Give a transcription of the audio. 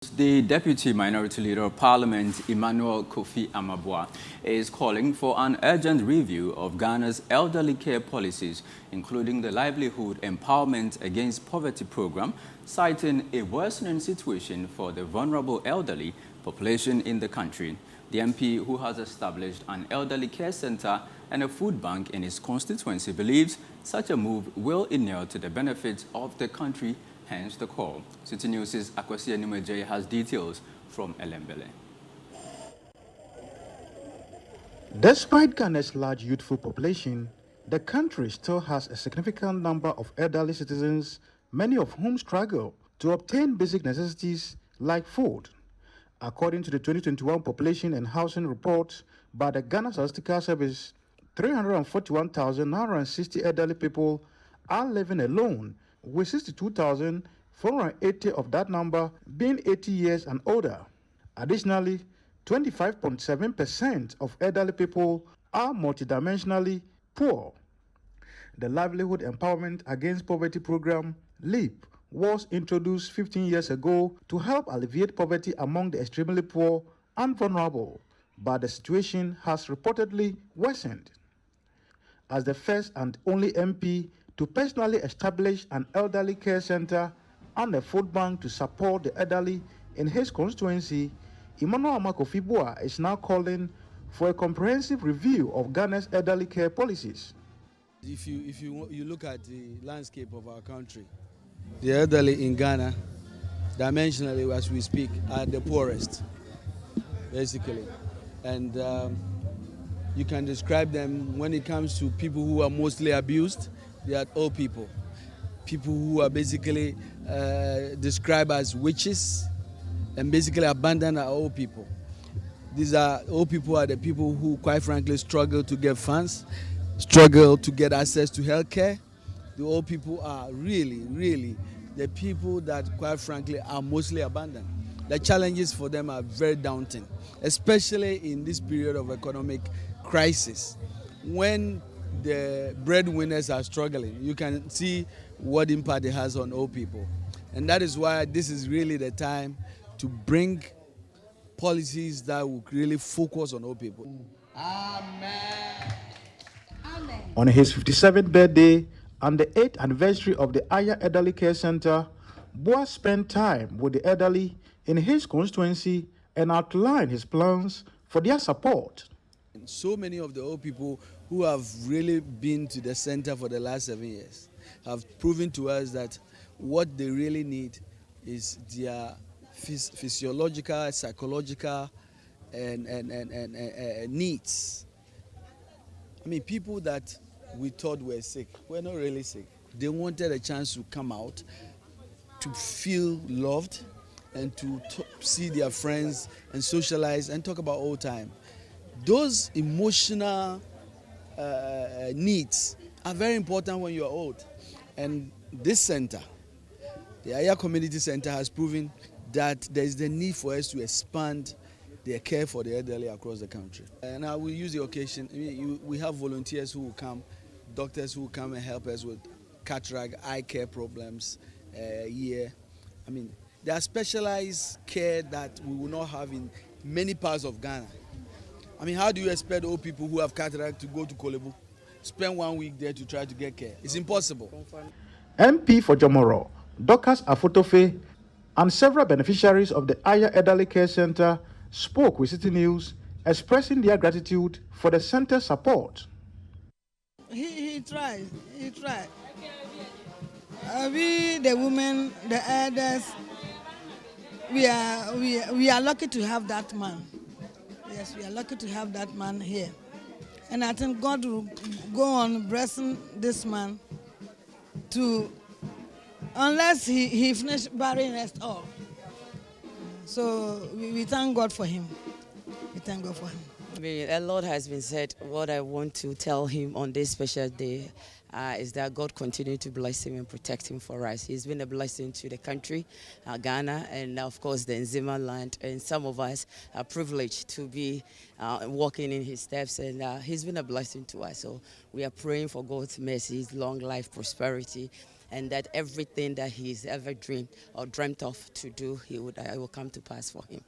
The Deputy Minority Leader of Parliament, Armah-Kofi Armah Buah, is calling for an urgent review of Ghana's elderly care policies, including the Livelihood Empowerment Against Poverty program, citing a worsening situation for the vulnerable elderly population in the country. The MP, who has established an elderly care center and a food bank in his constituency, believes such a move will inure to the benefits of the country. Hence the call. City News' Annim has details from Elembele. Despite Ghana's large youthful population, the country still has a significant number of elderly citizens, many of whom struggle to obtain basic necessities like food. According to the 2021 Population and Housing Report by the Ghana Statistical Service, 341,960 elderly people are living alone, with 62,480 of that number being 80 years and older. Additionally, 25.7% of elderly people are multidimensionally poor. The Livelihood Empowerment Against Poverty program, LEAP, was introduced 15 years ago to help alleviate poverty among the extremely poor and vulnerable, but the situation has reportedly worsened. As the first and only MP to personally establish an elderly care center and a food bank to support the elderly in his constituency, Armah-Kofi Buah is now calling for a comprehensive review of Ghana's elderly care policies. If you look at the landscape of our country, the elderly in Ghana, dimensionally as we speak, are the poorest, basically. And you can describe them when it comes to people who are mostly abused. They are old people who are basically described as witches and basically abandoned are old people. These are old people are the people who, quite frankly, struggle to get funds, struggle to get access to health care. The old people are really the people that, quite frankly, are mostly abandoned. The challenges for them are very daunting, especially in this period of economic crisis. When the breadwinners are struggling, you can see what impact it has on old people. And that is why this is really the time to bring policies that will really focus on old people. Amen. Amen. On his 57th birthday and the 8th anniversary of the Aya Elderly Care Center, Buah spent time with the elderly in his constituency and outlined his plans for their support. So many of the old people who have really been to the center for the last 7 years have proven to us that what they really need is their physiological, psychological, and needs. I mean, people that we thought were sick were not really sick. They wanted a chance to come out, to feel loved, and to see their friends and socialize and talk about old time. Those emotional needs are very important when you are old. And this center, the Aya Community Center, has proven that there is the need for us to expand their care for the elderly across the country. And I will use the occasion, we have volunteers who will come, doctors who will come and help us with cataract, eye care problems here. I mean, there are specialized care that we will not have in many parts of Ghana. I mean, how do you expect old people who have cataract to go to Kolebu, spend 1 week there to try to get care? It's impossible. MP for Jomoro, Dorcas Afotofe, and several beneficiaries of the Aya Elderly Care Center spoke with City News, expressing their gratitude for the center's support. He tried. We, the women, the elders, we are lucky to have that man. Yes, we are lucky to have that man here. And I think God will go on blessing this man to, unless he finished burying us all. So we thank God for him. We thank God for him. A lot has been said. What I want to tell him on this special day is that God continue to bless him and protect him for us. He's been a blessing to the country, Ghana, and of course the Nzima land. And some of us are privileged to be walking in his steps, and he's been a blessing to us. So we are praying for God's mercy, long life, prosperity, and that everything that he's ever dreamed or dreamt of to do, it will come to pass for him.